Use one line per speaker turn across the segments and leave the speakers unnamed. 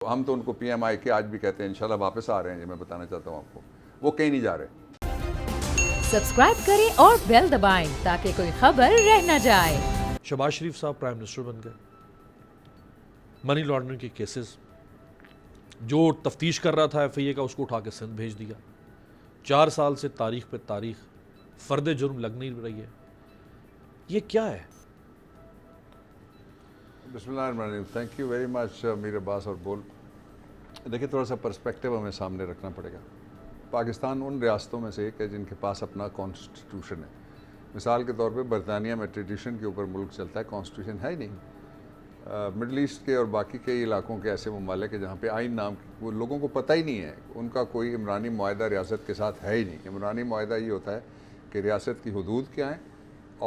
ہم تو ان کو پی ایم آئی کے آج بھی کہتے ہیں، انشاءاللہ واپس آ رہے ہیں، یہ میں بتانا چاہتا ہوں آپ کو، وہ کہیں نہیں جا رہے۔
سبسکرائب کریں اور بیل دبائیں تاکہ کوئی خبر رہ نہ جائے۔
شہباز شریف صاحب پرائم منسٹر بن گئے، منی لانڈرنگ کے کیسز جو تفتیش کر رہا تھا ایف آئی اے کا، اس کو اٹھا کے سندھ بھیج دیا۔ 4 سال سے تاریخ پہ تاریخ فرد جرم لگ نہیں رہی ہے، یہ کیا ہے؟
بسم اللہ الرحمن الرحیم، تھینک یو ویری مچ میر عباس اور بول۔ دیکھیں، تھوڑا سا پرسپیکٹیو ہمیں سامنے رکھنا پڑے گا۔ پاکستان ان ریاستوں میں سے ایک ہے جن کے پاس اپنا کانسٹیٹیوشن ہے۔ مثال کے طور پہ برطانیہ میں ٹریڈیشن کے اوپر ملک چلتا ہے، کانسٹیٹیوشن ہے ہی نہیں۔ مڈل ایسٹ کے اور باقی کئی علاقوں کے ایسے ممالک ہیں جہاں پہ آئین نام وہ لوگوں کو پتہ ہی نہیں ہے، ان کا کوئی عمرانی معاہدہ ریاست کے ساتھ ہے ہی نہیں۔ عمرانی معاہدہ یہ ہوتا ہے کہ ریاست کی حدود کیا ہیں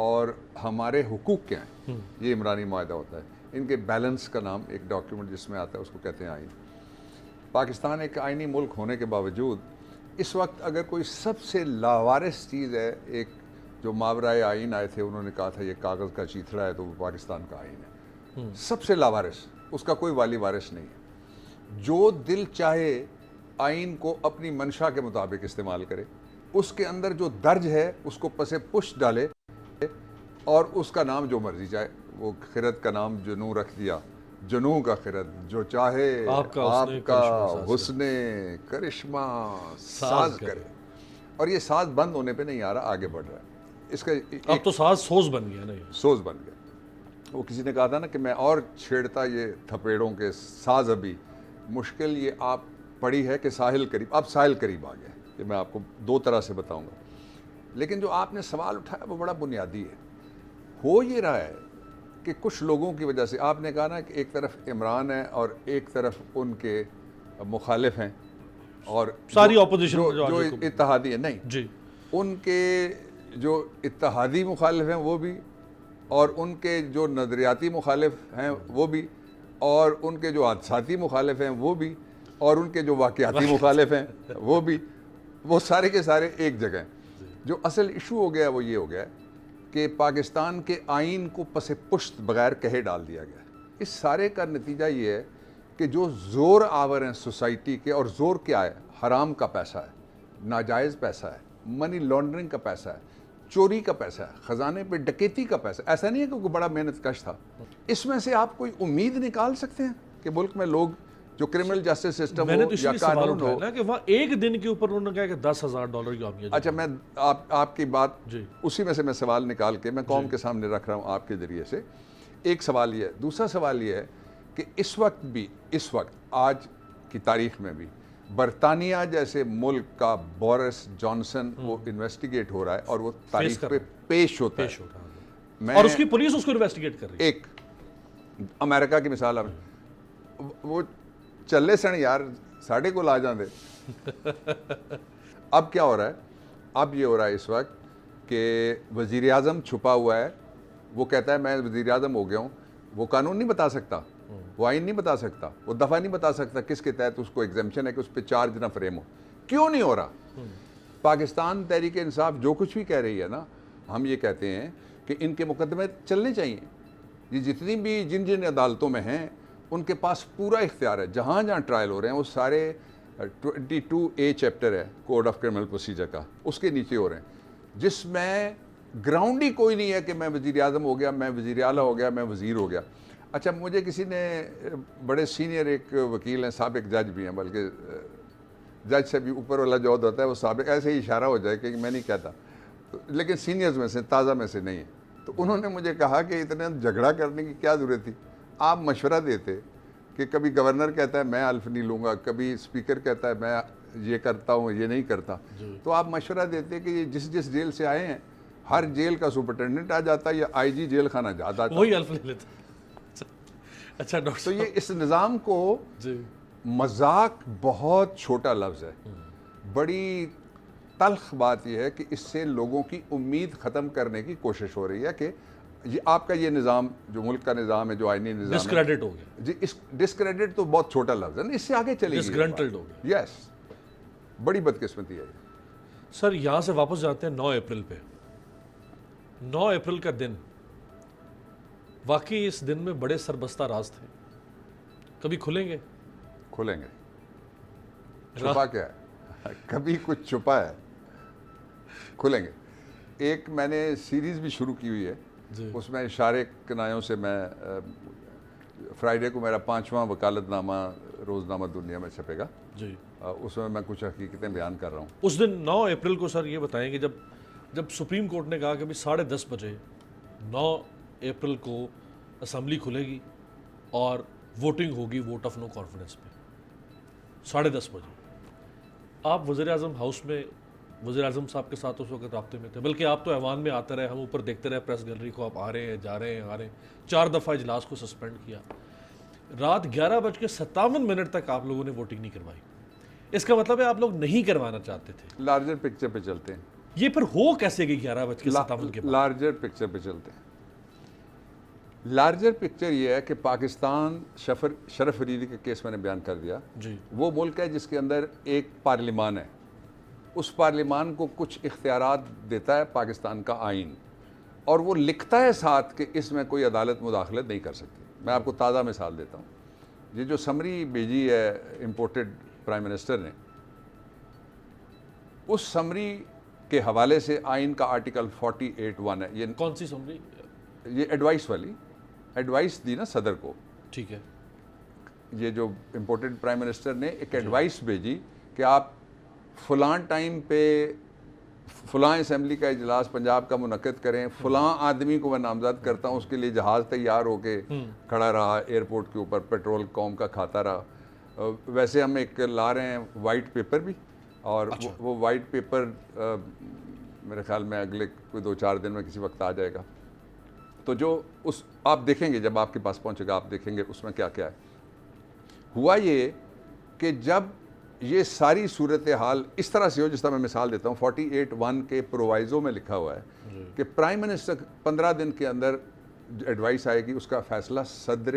اور ہمارے حقوق کیا ہیں، یہ عمرانی معاہدہ ہوتا ہے۔ ان کے بیلنس کا نام ایک ڈاکیومنٹ جس میں آتا ہے اس کو کہتے ہیں آئین۔ پاکستان ایک آئینی ملک ہونے کے باوجود اس وقت اگر کوئی سب سے لاوارث چیز ہے، ایک جو ماورائے آئین آئے تھے انہوں نے کہا تھا یہ کاغذ کا چیتھڑا ہے، تو وہ پاکستان کا آئین ہے، سب سے لاوارث، اس کا کوئی والی وارث نہیں ہے۔ جو دل چاہے آئین کو اپنی منشا کے مطابق استعمال کرے، اس کے اندر جو درج ہے اس کو پس پش ڈالے اور اس کا نام جو مرضی چاہے، وہ خرد کا نام جنوں رکھ دیا، جنوں کا خرد، جو چاہے آپ کا حسن کرشمہ ساز کرے، اور یہ ساز بند ہونے پہ نہیں آ رہا، آگے بڑھ رہا ہے۔ اس کا
اب تو ساز سوز بن گیا نا،
سوز بن گیا۔ وہ کسی نے کہا تھا نا کہ میں اور چھیڑتا یہ تھپیڑوں کے ساز، ابھی مشکل یہ آپ پڑی ہے کہ ساحل قریب، اب ساحل قریب آ گیا، کہ میں آپ کو 2 طرح سے بتاؤں گا۔ لیکن جو آپ نے سوال اٹھایا وہ بڑا بنیادی ہے۔ ہو یہ رہا ہے کہ کچھ لوگوں کی وجہ سے، آپ نے کہا نا کہ ایک طرف عمران ہے اور ایک طرف ان کے مخالف ہیں، اور
ساری اپوزیشن
جو اتحادی ہیں، نہیں
جی،
ان کے جو اتحادی مخالف ہیں وہ بھی، اور ان کے جو نظریاتی مخالف ہیں وہ بھی، اور ان کے جو حادثاتی مخالف ہیں وہ بھی، اور ان کے جو واقعاتی مخالف ہیں وہ بھی، وہ سارے کے سارے ایک جگہ ہیں۔ جو اصل ایشو ہو گیا وہ یہ ہو گیا کہ پاکستان کے آئین کو پس پشت بغیر کہے ڈال دیا گیا۔ اس سارے کا نتیجہ یہ ہے کہ جو زور آور ہیں سوسائٹی کے، اور زور کیا ہے؟ حرام کا پیسہ ہے، ناجائز پیسہ ہے، منی لانڈرنگ کا پیسہ ہے، چوری کا پیسہ ہے، خزانے پہ ڈکیتی کا پیسہ۔ ایسا نہیں ہے کہ کوئی بڑا محنت کش تھا۔ اس میں سے آپ کوئی امید نکال سکتے ہیں کہ ملک میں لوگ جو کرمنل جسٹس سسٹم
میں نے
ہو
تو اس
یا
لیے سوال
قانون ہو،
اٹھایا نا کہ وہاں ایک دن کے اوپر انہوں نے کہا کہ $10,000 کی عامیت۔
اچھا، میں آپ کی بات
جی،
اسی میں سے میں سوال نکال کے میں قوم کے سامنے رکھ رہا ہوں آپ کے ذریعے سے۔ ایک سوال یہ ہے، دوسرا سوال یہ ہے کہ اس وقت آج کی تاریخ میں بھی برطانیہ جیسے ملک کا بورس جانسن وہ انویسٹیگیٹ ہو رہا ہے اور وہ تاریخ پہ پیش ہوتا ہے،
اور اس کی پولیس اس کو انویسٹیگیٹ کر رہی ہے۔
ایک امریکہ کی مثال ہے، وہ چلے سن یار ساڑھے کو لا جاندے۔ اب کیا ہو رہا ہے؟ اب یہ ہو رہا ہے اس وقت کہ وزیر اعظم چھپا ہوا ہے، وہ کہتا ہے میں وزیر اعظم ہو گیا ہوں، وہ قانون نہیں بتا سکتا، وہ آئین نہیں بتا سکتا، وہ دفعہ نہیں بتا سکتا کس کے تحت اس کو ایگزیمپشن ہے کہ اس پہ چارج نہ فریم ہو۔ کیوں نہیں ہو رہا؟ پاکستان تحریک انصاف جو کچھ بھی کہہ رہی ہے نا، ہم یہ کہتے ہیں کہ ان کے مقدمے چلنے چاہیے۔ یہ جتنی بھی جن عدالتوں میں ہیں ان کے پاس پورا اختیار ہے، جہاں جہاں ٹرائل ہو رہے ہیں وہ سارے 22A چیپٹر ہے کوڈ آف کرمنل پروسیجر کا، اس کے نیچے ہو رہے ہیں، جس میں گراؤنڈ ہی کوئی نہیں ہے کہ میں وزیر اعظم ہو گیا، میں وزیر اعلیٰ ہو گیا، میں وزیر ہو گیا۔ اچھا، مجھے کسی نے بڑے سینئر ایک وکیل ہیں، سابق جج بھی ہیں، بلکہ جج سے بھی اوپر والا جو ہوتا ہے وہ سابق، ایسے ہی اشارہ ہو جائے کہ میں نہیں کہتا، لیکن سینئرز میں سے، تازہ میں سے نہیں ہے، تو انہوں نے مجھے کہا کہ اتنا جھگڑا کرنے کی کیا ضرورت تھی؟ آپ مشورہ دیتے کہ کبھی گورنر کہتا ہے میں حلف نہیں لوں گا، کبھی اسپیکر کہتا ہے میں یہ کرتا ہوں یہ نہیں کرتا، تو آپ مشورہ دیتے کہ یہ جس جیل سے آئے ہیں ہر جیل کا سپرنٹینڈنٹ آ جاتا ہے یا آئی جی جیل خانہ جاتا ہے،
وہی حلف لے لیتا۔ اچھا ڈاکٹر
تو یہ اس نظام کو
جی،
مذاق بہت چھوٹا لفظ ہے، بڑی تلخ بات یہ ہے کہ اس سے لوگوں کی امید ختم کرنے کی کوشش ہو رہی ہے کہ یہ آپ کا یہ نظام جو ملک کا نظام ہے، جو آئینی نظام ہے،
ڈسکریڈٹ ہو گیا۔
جی، اس ڈسکریڈٹ تو بہت چھوٹا لفظ ہے نا، اس سے آگے چلے گی،
ڈسگرنٹلڈ ہو گیا۔
یس، بڑی بدقسمتی ہے۔
سر یہاں سے واپس جاتے ہیں 9 اپریل پہ۔ 9 اپریل کا دن واقعی اس دن میں بڑے سربستہ راز تھے، کبھی کھلیں گے؟
کھلیں گے. چھپا کیا ہے؟ کبھی کچھ چھپا ہے؟ کھلیں گے. ایک میں نے سیریز بھی شروع کی ہوئی ہے, اس میں اشارے کنایوں سے میں فرائیڈے کو میرا 5واں وکالت نامہ روزنامہ دنیا میں چھپے گا.
جی,
اس میں کچھ حقیقتیں بیان کر رہا ہوں.
اس دن 9 اپریل کو سر یہ بتائیں کہ جب سپریم کورٹ نے کہا کہ 10:30 بجے 9 اپریل کو اسمبلی کھلے گی اور ووٹنگ ہوگی ووٹ آف نو کانفیڈنس پہ 10:30 بجے, آپ وزیر اعظم ہاؤس میں وزیر اعظم صاحب کے ساتھ اس وقت رابطے میں تھے, بلکہ آپ تو ایوان میں آتے رہے, ہم اوپر دیکھتے رہے پریس گیلری کو, آپ آ رہے ہیں جا رہے ہیں آ رہے ہیں, 4 دفعہ اجلاس کو سسپینڈ کیا, رات 11:57 تک آپ لوگوں نے ووٹنگ نہیں کروائی. اس کا مطلب ہے آپ لوگ نہیں کروانا چاہتے تھے.
لارجر پکچر پہ چلتے ہیں,
یہ پھر ہو کیسے گئی 11:57 کے بعد؟
لارجر پکچر پہ چلتے ہیں. لارجر پکچر یہ ہے کہ پاکستان شرف فریدی کے کیس میں نے بیان کر دیا,
جی,
وہ ملک ہے جس کے اندر ایک پارلیمان ہے, اس پارلیمان کو کچھ اختیارات دیتا ہے پاکستان کا آئین, اور وہ لکھتا ہے ساتھ کہ اس میں کوئی عدالت مداخلت نہیں کر سکتی. میں آپ کو تازہ مثال دیتا ہوں. یہ جو سمری بھیجی ہے امپورٹڈ پرائم منسٹر نے, اس سمری کے حوالے سے آئین کا آرٹیکل 48(1) ہے. یہ
کون سی سمری؟
یہ ایڈوائس والی, ایڈوائس دی نا صدر کو.
ٹھیک ہے,
یہ جو امپورٹڈ پرائم منسٹر نے ایک ایڈوائس بھیجی کہ آپ فلاں ٹائم پہ فلاں اسمبلی کا اجلاس پنجاب کا منعقد کریں, فلاں آدمی کو میں نامزد کرتا ہوں, اس کے لیے جہاز تیار ہو کے کھڑا رہا ایئرپورٹ کے اوپر, پیٹرول قوم کا کھاتا رہا. ویسے ہم ایک لا رہے ہیں وائٹ پیپر بھی, اور وہ وائٹ پیپر میرے خیال میں اگلے کوئی 2-4 دن میں کسی وقت آ جائے گا. تو جو اس آپ دیکھیں گے, جب آپ کے پاس پہنچے گا آپ دیکھیں گے اس میں کیا کیا ہے. ہوا یہ کہ جب یہ ساری صورتحال اس طرح سے ہو, جس طرح میں مثال دیتا ہوں, 48(1) کے پرووائزو میں لکھا ہوا ہے کہ پرائم منسٹر 15 دن کے اندر ایڈوائس آئے گی, اس کا فیصلہ صدر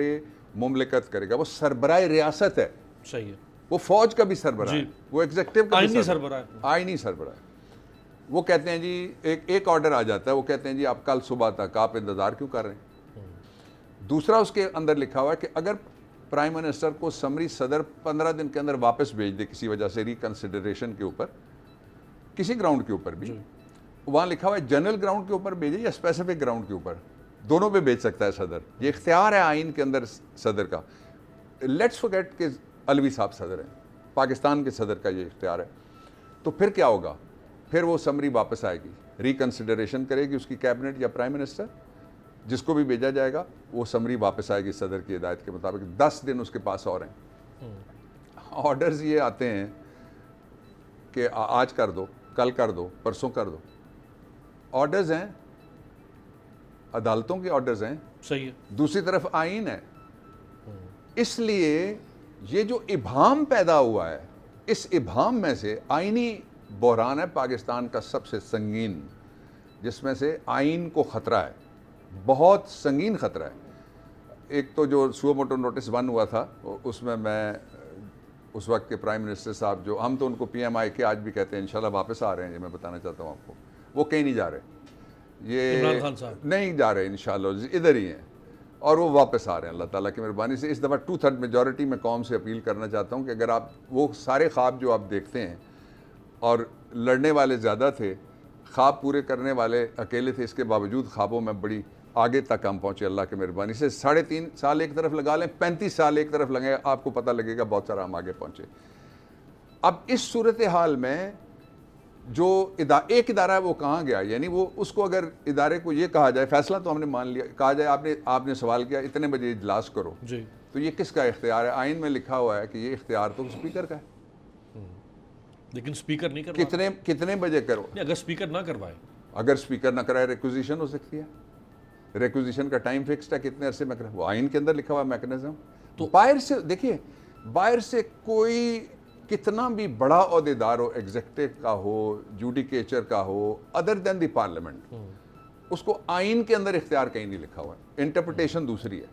مملکت کرے گا. وہ سربراہ ریاست ہے,
صحیح ہے,
وہ فوج کا بھی سربراہ ہے, وہ ایگزیکٹو کا بھی
سربراہ ہے,
آئینی سربراہ ہے. وہ کہتے ہیں جی ایک آرڈر آ جاتا ہے, وہ کہتے ہیں جی آپ کل صبح تک آپ انتظار کیوں کر رہے ہیں. دوسرا اس کے اندر لکھا ہوا ہے کہ اگر پرائم منسٹر کو سمری صدر 15 دن کے اندر واپس بھیج دے کسی وجہ سے, ریکنسیڈریشن کے اوپر, کسی گراؤنڈ کے اوپر بھی, وہاں لکھا ہوا ہے جنرل گراؤنڈ کے اوپر بھیجے یا اسپیسیفک گراؤنڈ کے اوپر, دونوں پہ بھیج سکتا ہے صدر. یہ اختیار ہے آئین کے اندر صدر کا. لیٹس فورگیٹ کہ علوی صاحب صدر ہیں, پاکستان کے صدر کا یہ اختیار ہے. تو پھر کیا ہوگا؟ پھر وہ سمری واپس آئے گی, ریکنسیڈریشن کرے گی اس کی کیبنٹ یا پرائم منسٹر, جس کو بھی بھیجا جائے گا وہ سمری واپس آئے گی صدر کی ہدایت کے مطابق. 10 دن اس کے پاس اور ہیں. آرڈرز یہ آتے ہیں کہ آج کر دو, کل کر دو, پرسوں کر دو. آرڈرز ہیں, عدالتوں کے آرڈرز ہیں,
صحیح ہے,
دوسری طرف آئین ہے. اس لیے یہ جو ابہام پیدا ہوا ہے, اس ابہام میں سے آئینی بحران ہے پاکستان کا سب سے سنگین, جس میں سے آئین کو خطرہ ہے, بہت سنگین خطرہ ہے. ایک تو جو سو موٹو نوٹس 1 ہوا تھا, اس میں اس وقت کے پرائم منسٹر صاحب, جو ہم تو ان کو PMI کے آج بھی کہتے ہیں, انشاءاللہ واپس آ رہے ہیں, یہ میں بتانا چاہتا ہوں آپ کو, وہ کہیں نہیں جا رہے, یہ
عمران خان صاحب
نہیں جا رہے انشاءاللہ, ادھر ہی ہیں, اور وہ واپس آ رہے ہیں اللہ تعالیٰ کی مہربانی سے. اس دفعہ 2/3 میجورٹی میں قوم سے اپیل کرنا چاہتا ہوں کہ اگر آپ وہ سارے خواب جو آپ دیکھتے ہیں, اور لڑنے والے زیادہ تھے, خواب پورے کرنے والے اکیلے تھے, اس کے باوجود خوابوں میں بڑی آگے تک ہم پہنچے اللہ کی مہربانی سے. 3.5 سال ایک طرف لگا لیں, 35 سال ایک طرف لگے, آپ کو پتہ لگے گا بہت سارا ہم آگے پہنچے. اب اس صورتحال میں جو ایک ادارہ ہے وہ کہاں گیا؟ یعنی وہ اس کو اگر ادارے کو یہ کہا جائے, فیصلہ تو ہم نے مان لیا, کہا جائے آپ نے سوال کیا اتنے بجے اجلاس کرو,
جی,
تو یہ کس کا اختیار ہے؟ آئین میں لکھا ہوا ہے کہ یہ اختیار تو اسپیکر کا ہے.
لیکن اسپیکر نہیں کروا,
کتنے بجے کرو؟
اگر اسپیکر نہ کروائے,
اگر اسپیکر نہ کرائے ریکوزیشن ہو سکتی ہے. ریکوزیشن کا ٹائم فکسڈ ہے, کتنے عرصے میں کرے, وہ آئین کے اندر لکھا ہوا میکنزم. تو باہر سے دیکھیے, باہر سے کوئی کتنا بھی بڑا عہدیدار ہو, ایگزیکٹو کا ہو, جوڈیکیچر کا ہو, ادر دین دی پارلیمنٹ, اس کو آئین کے اندر اختیار کہیں نہیں لکھا ہوا ہے. انٹرپریٹیشن دوسری ہے.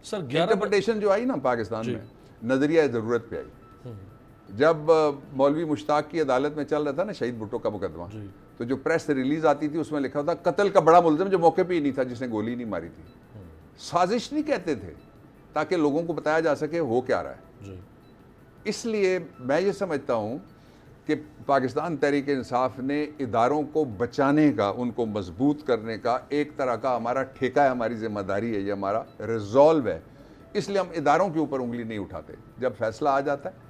سر
انٹرپریٹیشن جو آئی نا پاکستان میں, نظریہ ضرورت پہ آئی. جب مولوی مشتاق کی عدالت میں چل رہا تھا نا شہید بھٹو کا مقدمہ, تو جو پریس ریلیز آتی تھی اس میں لکھا تھا قتل کا بڑا ملزم جو موقع پہ ہی نہیں تھا, جس نے گولی نہیں ماری تھی. سازش نہیں کہتے تھے, تاکہ لوگوں کو بتایا جا سکے ہو کیا رہا ہے. اس لیے میں یہ سمجھتا ہوں کہ پاکستان تحریک انصاف نے اداروں کو بچانے کا، ان کو مضبوط کرنے کا ایک طرح کا ہمارا ٹھیکہ ہے، ہماری ذمہ داری ہے، یہ ہمارا ریزولو ہے. اس لیے ہم اداروں کے اوپر انگلی نہیں اٹھاتے. جب فیصلہ آ جاتا ہے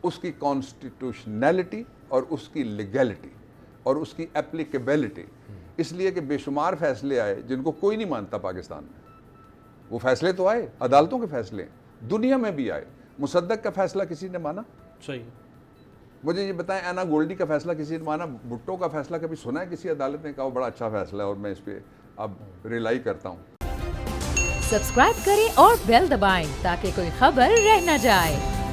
اس کی کانسٹیٹیوشنلٹی اور اس کی لیگلٹی اور اس کی اپلیکیبلٹی، اس لیے کہ بے شمار فیصلے آئے جن کو کوئی نہیں مانتا پاکستان میں. وہ فیصلے تو آئے، عدالتوں کے فیصلے ہیں، دنیا میں بھی آئے. مصدق کا فیصلہ کسی نے مانا؟
صحیح.
مجھے یہ بتائیں اینا گولڈی کا فیصلہ کسی نے مانا؟ بھٹو کا فیصلہ کبھی سنا ہے کسی عدالت نے کہا بڑا اچھا فیصلہ ہے اور میں اس پہ اب ریلائی کرتا ہوں؟
سبسکرائب کریں اور بیل دبائیں تاکہ کوئی خبر رہ نہ جائے.